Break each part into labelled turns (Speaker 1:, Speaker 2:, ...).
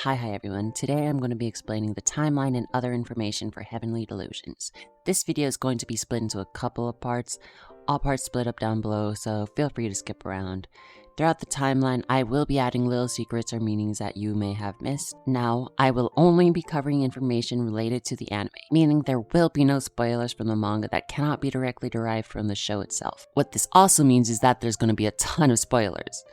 Speaker 1: Hi everyone. Today I'm going to be explaining the timeline and other information for Heavenly Delusions. This video is going to be split into a couple of parts, all parts split up down below, so feel free to skip around. Throughout the timeline, I will be adding little secrets or meanings that you may have missed. Now, I will only be covering information related to the anime, meaning there will be no spoilers from the manga that cannot be directly derived from the show itself. What this also means is that there's going to be a ton of spoilers,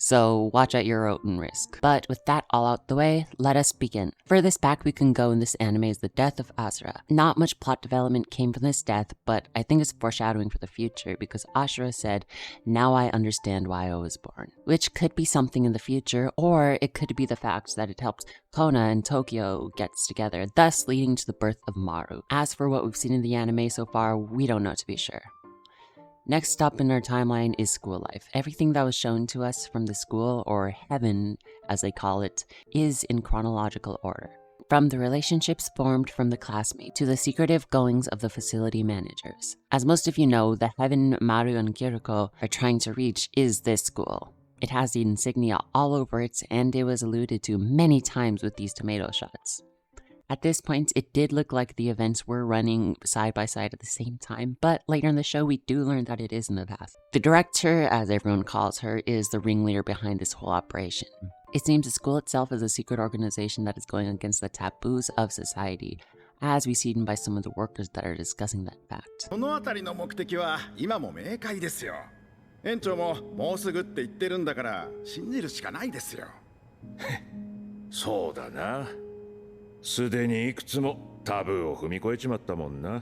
Speaker 1: so watch at your own risk. But with that all out the way, let us begin. Furthest back we can go in this anime is the death of Asura. Not much plot development came from this death, but I think it's foreshadowing for the future because Asura said, "Now I understand why I was born." Which could be something in the future, or it could be the fact that it helped Kona and Tokyo gets together, thus leading to the birth of Maru. As for what we've seen in the anime so far, we don't know to be sure. Next up in our timeline is school life. Everything that was shown to us from the school, or heaven as they call it, is in chronological order. From the relationships formed from the classmates to the secretive goings of the facility managers. As most of you know, the heaven Maru and Kiruko are trying to reach is this school. It has the insignia all over it, and it was alluded to many times with these tomato shots. At this point, it did look like the events were running side by side at the same time, but later in the show, we do learn that it is in the past. The director, as everyone calls her, is the ringleader behind this whole operation. It seems the school itself is a secret organization that is going against the taboos of society, as we see by some of the workers that are discussing that fact.
Speaker 2: この辺りの目的は今も明快ですよ。園長ももうすぐって言ってるんだから信じるしかないですよ。
Speaker 3: そうだな。すでにいくつもタブーを踏み越えちまったもんな。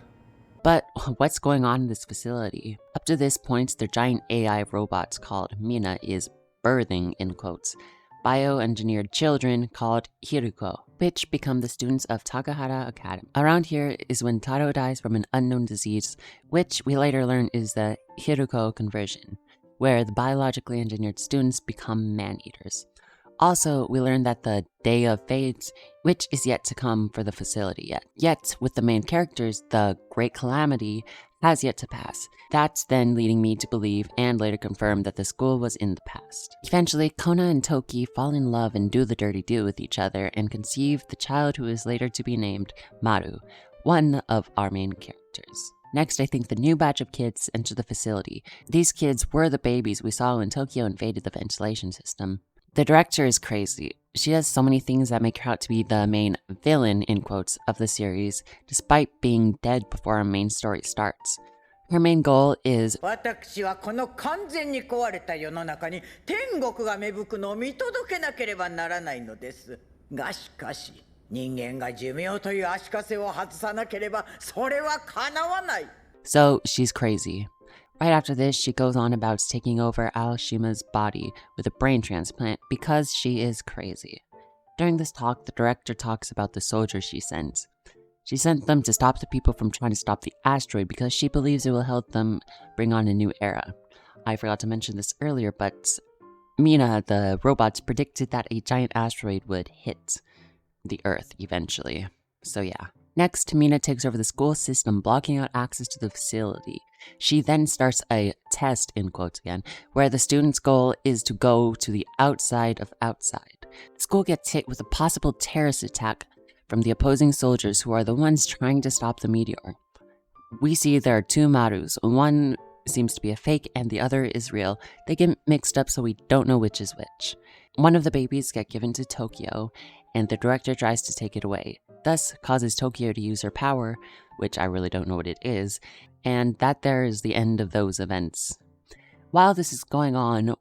Speaker 1: But what's going on in this facility? Up to this point, their giant AI robots called Mina is birthing, in quotes, bioengineered children called Hiruko, which become the students of Takahata Academy. Around here is when Taro dies from an unknown disease, which we later learn is the Hiruko conversion, where the biologically engineered students become man-eaters. Also, we learn that the Day of Fates, which is yet to come for the facility yet with the main characters, the Great Calamity has yet to pass. That's then leading me to believe and later confirm that the school was in the past. Eventually, Kona and Toki fall in love and do the dirty do with each other and conceive the child who is later to be named Maru, one of our main characters. Next, I think the new batch of kids enter the facility. These kids were the babies we saw when Tokyo invaded the ventilation system. The director is crazy. She does so many things that make her out to be the main villain, in quotes, of the series, despite being dead before our main story starts. Her main goal is
Speaker 4: 私はこの完全に壊れた世の中に天国が芽吹くのを見届けなければならないのです。がしかし、人間が寿命という足かせを外さなければそれは叶わない。
Speaker 1: So she's crazy. Right after this, she goes on about taking over Aoshima's body with a brain transplant because she is crazy. During this talk, the director talks about the soldiers she sent. She sent them to stop the people from trying to stop the asteroid because she believes it will help them bring on a new era. I forgot to mention this earlier, but Mina, the robots, predicted that a giant asteroid would hit the Earth eventually. So yeah. Next, Mina takes over the school system, blocking out access to the facility. She then starts a test, in quotes again, where the student's goal is to go to the outside of outside. The school gets hit with a possible terrorist attack from the opposing soldiers who are the ones trying to stop the meteor. We see there are two Marus. One seems to be a fake and the other is real. They get mixed up so we don't know which is which. One of the babies get given to Tokyo, and the director tries to take it away. Thus causes Tokyo to use her power, which I really don't know what it is, and that there is the end of those events. While this is going on,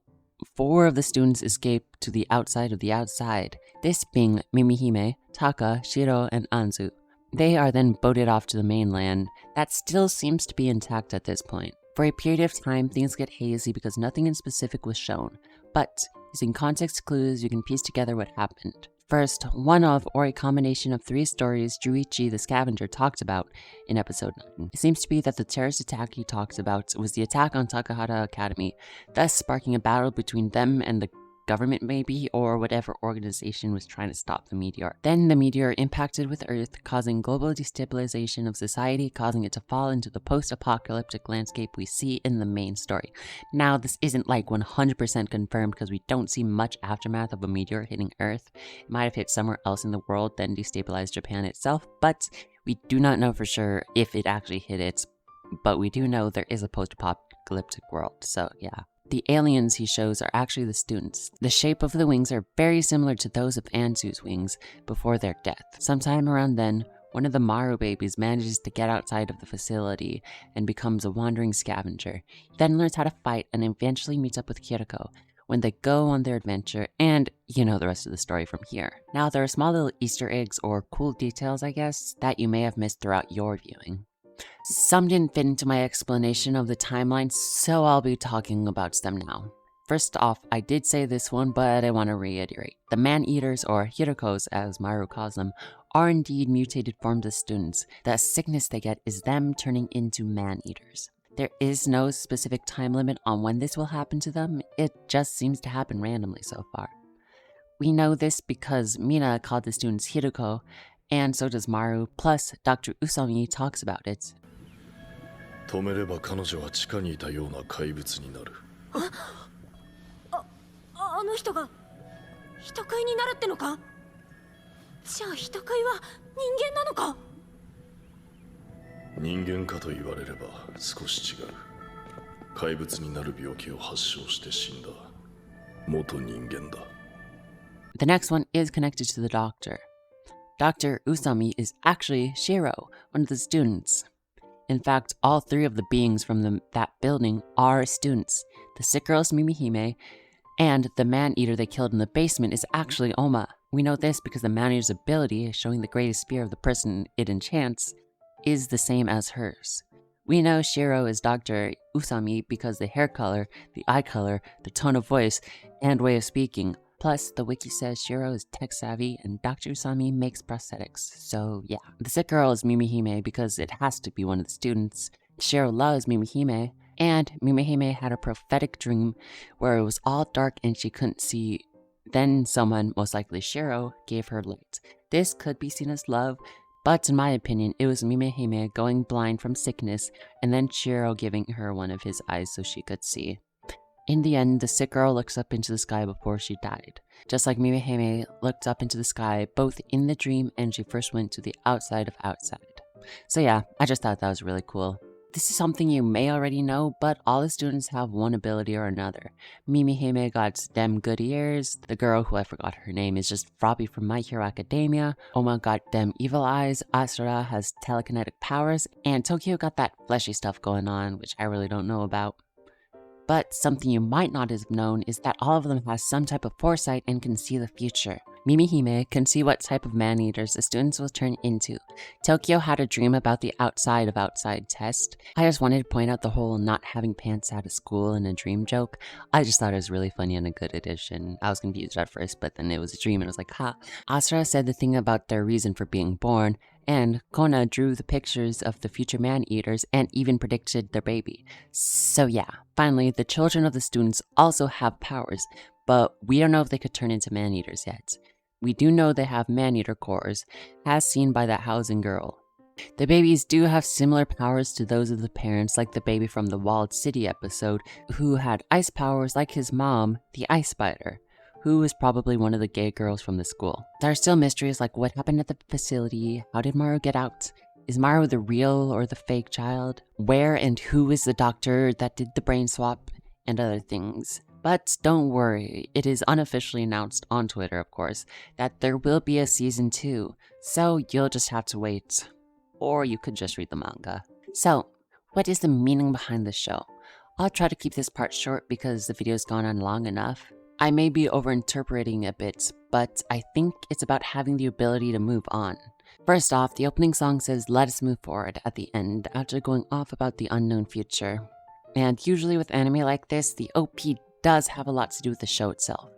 Speaker 1: 4 of the students escape to the outside of the outside, this being Mimihime, Taka, Shiro, and Anzu. They are then boated off to the mainland that still seems to be intact at this point. For a period of time, things get hazy because nothing in specific was shown, but using context clues, you can piece together what happened. First, one of, or a combination of 3 stories Juichi the Scavenger talked about in episode 9. It seems to be that the terrorist attack he talks about was the attack on Takahata Academy, thus sparking a battle between them and the government maybe, or whatever organization was trying to stop the meteor. Then the meteor impacted with Earth, causing global destabilization of society, causing it to fall into the post-apocalyptic landscape we see in the main story. Now, this isn't like 100% confirmed because we don't see much aftermath of a meteor hitting Earth. It might have hit somewhere else in the world, then destabilized Japan itself, but we do not know for sure if it actually hit it. But we do know there is a post-apocalyptic world, so yeah. The aliens he shows are actually the students. The shape of the wings are very similar to those of Ansu's wings before their death. Sometime around then, one of the Maru babies manages to get outside of the facility and becomes a wandering scavenger. He then learns how to fight and eventually meets up with Kiriko when they go on their adventure, and you know the rest of the story from here. Now, there are small little Easter eggs or cool details, I guess, that you may have missed throughout your viewing. Some didn't fit into my explanation of the timeline, so I'll be talking about them now. First off, I did say this one, but I want to reiterate. The man-eaters, or Hirokos as Maru calls them, are indeed mutated forms of students. The sickness they get is them turning into man-eaters. There is no specific time limit on when this will happen to them, it just seems to happen randomly so far. We know this because Mina called the students Hiroko, and so does Maru, plus Dr. Usami talks about it.
Speaker 5: 止めれば彼女は地下にいたような怪物になる。
Speaker 6: あの人が人食いになるってのか？じゃあ人食いは人間なのか？
Speaker 5: 人間かと言われれば少し違う。怪物になる病気を発症して死んだ元人間だ。
Speaker 1: The next one is connected to the doctor. Dr. Usami is actually Shiro, one of the students. In fact, all three of the beings from that building are students. The sick girl is Mimihime, and the man-eater they killed in the basement is actually Oma. We know this because the man-eater's ability, showing the greatest fear of the person it enchants, is the same as hers. We know Shiro is Dr. Usami because the hair color, the eye color, the tone of voice, and way of speaking. Plus, the wiki says Shiro is tech-savvy and Dr. Usami makes prosthetics, so yeah. The sick girl is Mimihime because it has to be one of the students. Shiro loves Mimihime, and Mimihime had a prophetic dream where it was all dark and she couldn't see. Then someone, most likely Shiro, gave her light. This could be seen as love, but in my opinion, it was Mimihime going blind from sickness and then Shiro giving her one of his eyes so she could see. In the end, the sick girl looks up into the sky before she died. Just like Mimihime looked up into the sky both in the dream and she first went to the outside of outside. So yeah, I just thought that was really cool. This is something you may already know, but all the students have one ability or another. Mimihime got them good ears, the girl who I forgot her name is just Frobby from My Hero Academia, Oma got them evil eyes, Asura has telekinetic powers, and Tokyo got that fleshy stuff going on, which I really don't know about. But something you might not have known is that all of them have some type of foresight and can see the future. Mimihime can see what type of man-eaters the students will turn into. Tokyo had a dream about the outside of outside test. I just wanted to point out the whole not having pants out of school in a dream joke. I just thought it was really funny and a good addition. I was confused at first, but then it was a dream and I was like, ha. Asura said the thing about their reason for being born, and Kona drew the pictures of the future man-eaters and even predicted their baby. So yeah, finally, the children of the students also have powers, but we don't know if they could turn into man-eaters yet. We do know they have man-eater cores, as seen by that housing girl. The babies do have similar powers to those of the parents, like the baby from the Walled City episode, who had ice powers like his mom, the Ice Spider, who is probably one of the gay girls from the school. There are still mysteries like what happened at the facility, how did Maru get out, is Maru the real or the fake child, where and who is the doctor that did the brain swap, and other things. But don't worry, it is unofficially announced on Twitter, of course, that there will be a season 2, so you'll just have to wait. Or you could just read the manga. So, what is the meaning behind the show? I'll try to keep this part short because the video's gone on long enough. I may be overinterpreting a bit, but I think it's about having the ability to move on. First off, the opening song says, "Let us move forward" at the end, after going off about the unknown future. And usually with anime like this, the OP does have a lot to do with the show itself.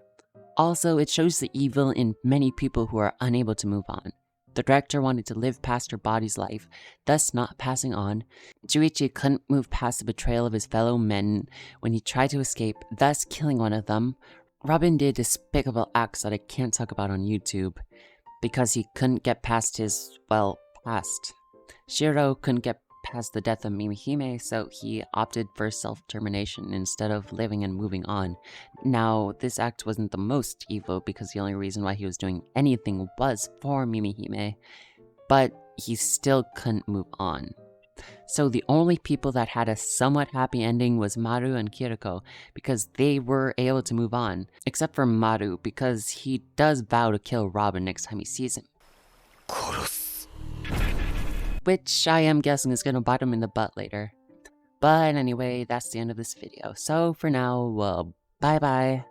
Speaker 1: Also, it shows the evil in many people who are unable to move on. The director wanted to live past her body's life, thus not passing on. Juichi couldn't move past the betrayal of his fellow men when he tried to escape, thus killing one of them. Robin did despicable acts that I can't talk about on YouTube because he couldn't get past his, well, past. Shiro couldn't get past the death of Mimihime, so he opted for self-termination instead of living and moving on. Now, this act wasn't the most evil because the only reason why he was doing anything was for Mimihime, but he still couldn't move on. So the only people that had a somewhat happy ending was Maru and Kiriko, because they were able to move on. Except for Maru, because he does vow to kill Robin next time he sees him. Which I am guessing is gonna bite him in the butt later. But anyway, that's the end of this video. So for now, well, bye bye.